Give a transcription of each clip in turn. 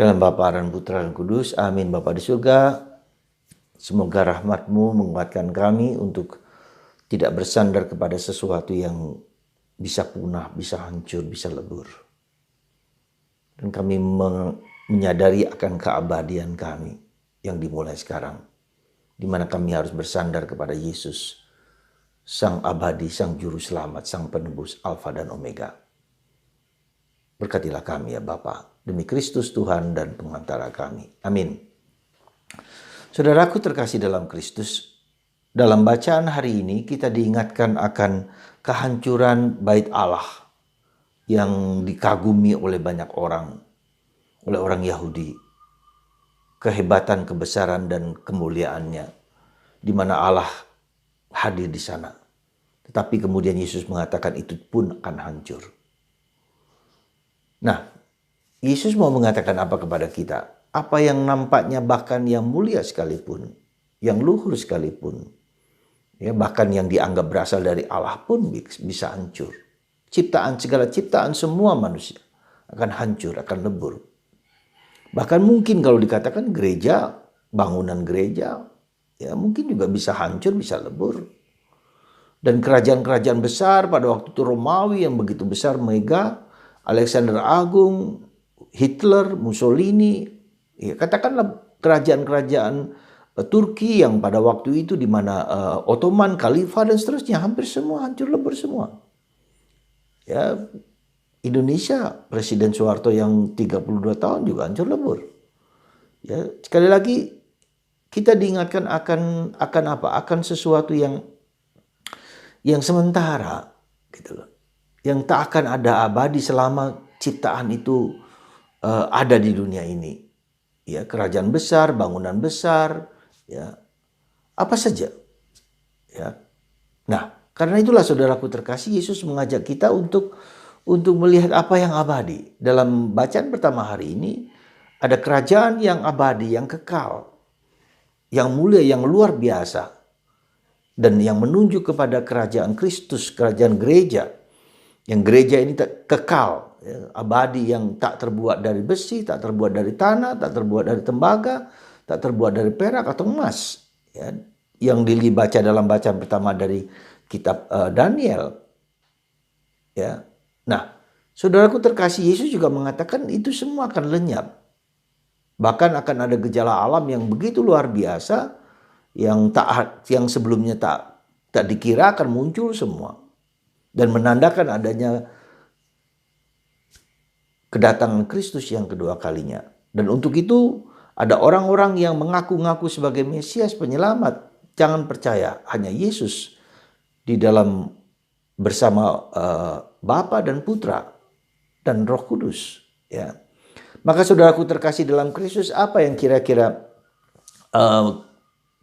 Dalam Bapa dan Putra dan Kudus, amin. Bapa di surga, semoga rahmat-Mu menguatkan kami untuk tidak bersandar kepada sesuatu yang bisa punah, bisa hancur, bisa lebur. Dan kami menyadari akan keabadian kami yang dimulai sekarang, di mana kami harus bersandar kepada Yesus, Sang Abadi, Sang Juru Selamat, Sang Penebus, Alfa dan Omega. Berkatilah kami ya Bapa, demi Kristus Tuhan dan pengantara kami. Amin. Saudaraku terkasih dalam Kristus, dalam bacaan hari ini kita diingatkan akan kehancuran bait Allah yang dikagumi oleh banyak orang, oleh orang Yahudi. Kehebatan, kebesaran dan kemuliaannya, di mana Allah hadir di sana. Tetapi kemudian Yesus mengatakan itu pun akan hancur. Nah, Yesus mau mengatakan apa kepada kita? Apa yang nampaknya bahkan yang mulia sekalipun, yang luhur sekalipun, ya bahkan yang dianggap berasal dari Allah pun bisa hancur. Segala ciptaan semua manusia akan hancur, akan lebur. Bahkan mungkin kalau dikatakan gereja, bangunan gereja, ya mungkin juga bisa hancur, bisa lebur. Dan kerajaan-kerajaan besar pada waktu itu Romawi yang begitu besar, mega, Alexander Agung, Hitler, Mussolini, ya katakanlah kerajaan-kerajaan Turki yang pada waktu itu di mana Ottoman, Khalifah dan seterusnya hampir semua hancur lebur semua. Ya, Indonesia Presiden Soeharto yang 32 tahun juga hancur lebur. Ya, sekali lagi kita diingatkan akan apa? Akan sesuatu yang sementara gitu loh. Yang tak akan ada abadi selama ciptaan itu ada di dunia ini. Ya, kerajaan besar, bangunan besar, ya. Apa saja. Ya. Nah, karena itulah saudaraku terkasih, Yesus mengajak kita untuk melihat apa yang abadi. Dalam bacaan pertama hari ini ada kerajaan yang abadi, yang kekal, yang mulia, yang luar biasa. Dan yang menunjuk kepada kerajaan Kristus, kerajaan gereja. Yang gereja ini kekal, ya, abadi, yang tak terbuat dari besi, tak terbuat dari tanah, tak terbuat dari tembaga, tak terbuat dari perak atau emas. Ya, yang dibaca dalam bacaan pertama dari kitab Daniel. Ya. Nah, saudaraku terkasih, Yesus juga mengatakan itu semua akan lenyap. Bahkan akan ada gejala alam yang begitu luar biasa, yang sebelumnya tak dikira akan muncul semua. Dan menandakan adanya kedatangan Kristus yang kedua kalinya. Dan untuk itu ada orang-orang yang mengaku-ngaku sebagai Mesias penyelamat. Jangan percaya, hanya Yesus di dalam bersama Bapa dan Putra dan Roh Kudus. Ya. Maka saudaraku terkasih dalam Kristus, apa yang kira-kira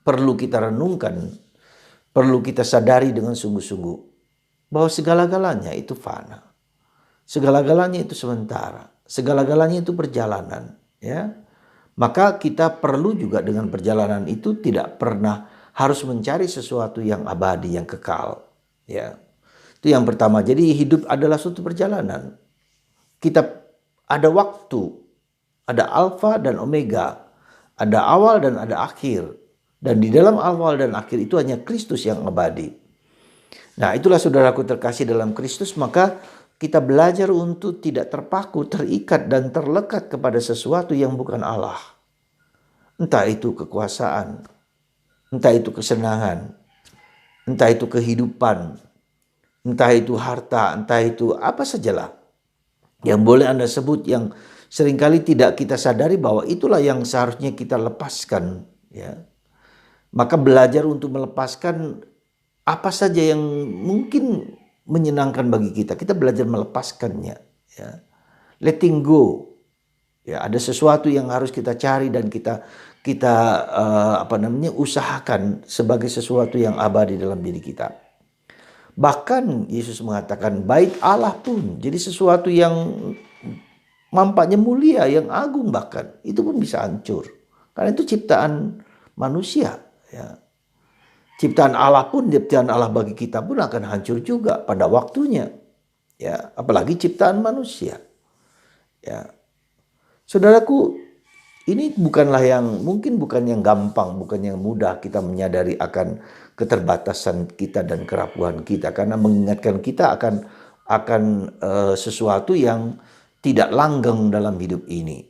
perlu kita renungkan, perlu kita sadari dengan sungguh-sungguh? Bahwa segala-galanya itu fana. Segala-galanya itu sementara. Segala-galanya itu perjalanan. Ya. Maka kita perlu juga dengan perjalanan itu tidak pernah harus mencari sesuatu yang abadi, yang kekal. Ya. Itu yang pertama. Jadi hidup adalah suatu perjalanan. Kita ada waktu. Ada alfa dan omega. Ada awal dan ada akhir. Dan di dalam awal dan akhir itu hanya Kristus yang abadi. Nah, itulah saudaraku terkasih dalam Kristus, maka kita belajar untuk tidak terpaku, terikat dan terlekat kepada sesuatu yang bukan Allah. Entah itu kekuasaan, entah itu kesenangan, entah itu kehidupan, entah itu harta, entah itu apa sajalah yang boleh Anda sebut, yang seringkali tidak kita sadari bahwa itulah yang seharusnya kita lepaskan. Ya. Maka belajar untuk melepaskan apa saja yang mungkin menyenangkan bagi kita. Kita belajar melepaskannya. Ya. Letting go. Ya, ada sesuatu yang harus kita cari dan kita usahakan sebagai sesuatu yang abadi dalam diri kita. Bahkan Yesus mengatakan bait Allah pun jadi sesuatu yang nampaknya mulia, yang agung, bahkan itu pun bisa hancur. Karena itu ciptaan manusia. Ya. Ciptaan Allah pun, ciptaan Allah bagi kita pun akan hancur juga pada waktunya. Ya, apalagi ciptaan manusia. Ya. Saudaraku, ini mungkin bukan yang gampang, bukan yang mudah kita menyadari akan keterbatasan kita dan kerapuhan kita, karena mengingatkan kita akan sesuatu yang tidak langgeng dalam hidup ini.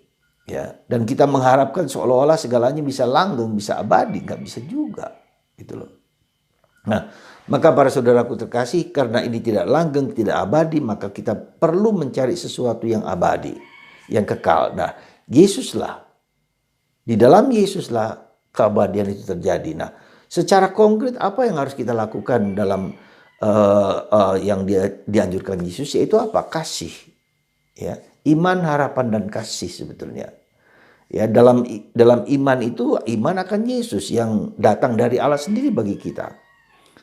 Ya, dan kita mengharapkan seolah-olah segalanya bisa langgeng, bisa abadi, nggak bisa juga, gitu loh. Nah, maka para saudaraku terkasih, karena ini tidak langgeng, tidak abadi, maka kita perlu mencari sesuatu yang abadi, yang kekal. Nah, Yesuslah, di dalam Yesuslah keabadian itu terjadi. Nah, secara konkret apa yang harus kita lakukan dalam yang dianjurkan Yesus, yaitu apa? Kasih. Ya, iman, harapan, dan kasih sebetulnya. Ya, dalam iman itu, iman akan Yesus yang datang dari Allah sendiri bagi kita.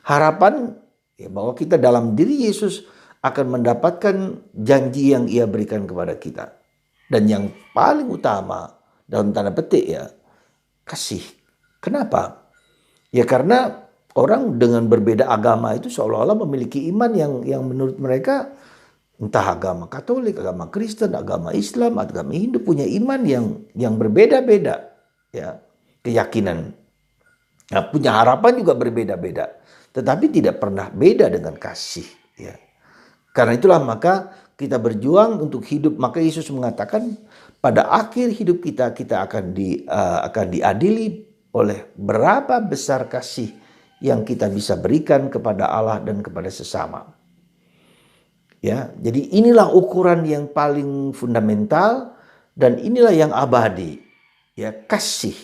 Harapan ya, bahwa kita dalam diri Yesus akan mendapatkan janji yang Ia berikan kepada kita. Dan yang paling utama dalam tanda petik ya, kasih. Kenapa? Ya karena orang dengan berbeda agama itu seolah-olah memiliki iman yang menurut mereka, entah agama Katolik, agama Kristen, agama Islam, agama Hindu, punya iman yang berbeda-beda, ya, keyakinan. Nah, punya harapan juga berbeda-beda, tetapi tidak pernah beda dengan kasih, ya. Karena itulah maka kita berjuang untuk hidup. Maka Yesus mengatakan pada akhir hidup kita akan diadili oleh berapa besar kasih yang kita bisa berikan kepada Allah dan kepada sesama. Ya, jadi inilah ukuran yang paling fundamental dan inilah yang abadi. Ya, kasih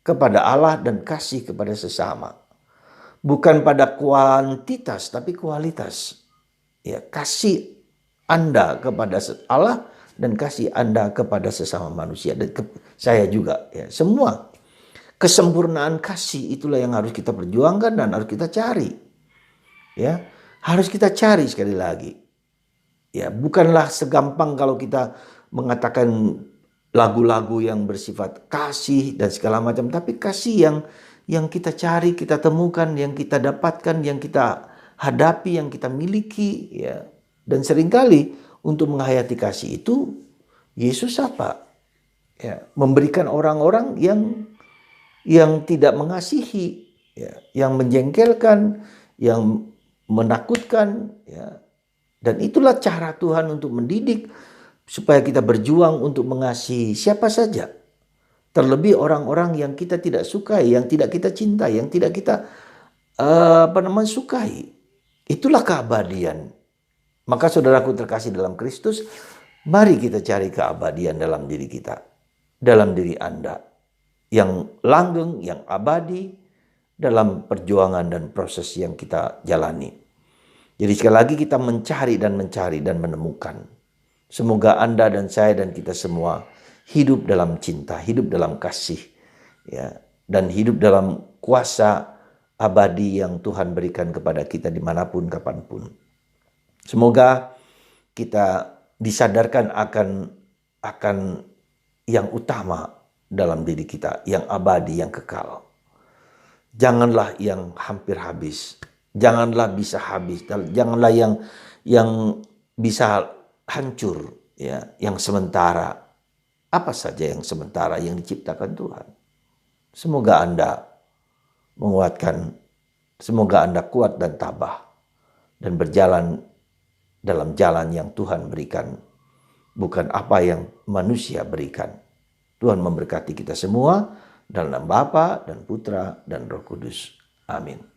kepada Allah dan kasih kepada sesama. Bukan pada kuantitas tapi kualitas. Ya, kasih Anda kepada Allah dan kasih Anda kepada sesama manusia, dan saya juga, ya. Semua kesempurnaan kasih itulah yang harus kita perjuangkan dan harus kita cari. Ya, harus kita cari sekali lagi. Ya, bukanlah segampang kalau kita mengatakan lagu-lagu yang bersifat kasih dan segala macam, tapi kasih yang kita cari, kita temukan, yang kita dapatkan, yang kita hadapi, yang kita miliki, ya. Dan seringkali untuk menghayati kasih itu Yesus apa? Ya, memberikan orang-orang yang tidak mengasihi, ya, yang menjengkelkan, yang menakutkan, ya. Dan itulah cara Tuhan untuk mendidik supaya kita berjuang untuk mengasihi siapa saja. Terlebih orang-orang yang kita tidak sukai, yang tidak kita cintai, yang tidak kita sukai. Itulah keabadian. Maka saudaraku terkasih dalam Kristus, mari kita cari keabadian dalam diri kita, dalam diri Anda, yang langgeng, yang abadi dalam perjuangan dan proses yang kita jalani. Jadi sekali lagi kita mencari dan menemukan. Semoga Anda dan saya dan kita semua hidup dalam cinta, hidup dalam kasih, ya, dan hidup dalam kuasa abadi yang Tuhan berikan kepada kita dimanapun, kapanpun. Semoga kita disadarkan akan yang utama dalam diri kita, yang abadi, yang kekal. Janganlah yang hampir habis. Janganlah bisa habis, janganlah yang bisa hancur, ya, yang sementara. Apa saja yang sementara yang diciptakan Tuhan. Semoga Anda menguatkan, semoga Anda kuat dan tabah dan berjalan dalam jalan yang Tuhan berikan, bukan apa yang manusia berikan. Tuhan memberkati kita semua dalam nama Bapa dan Putra dan Roh Kudus. Amin.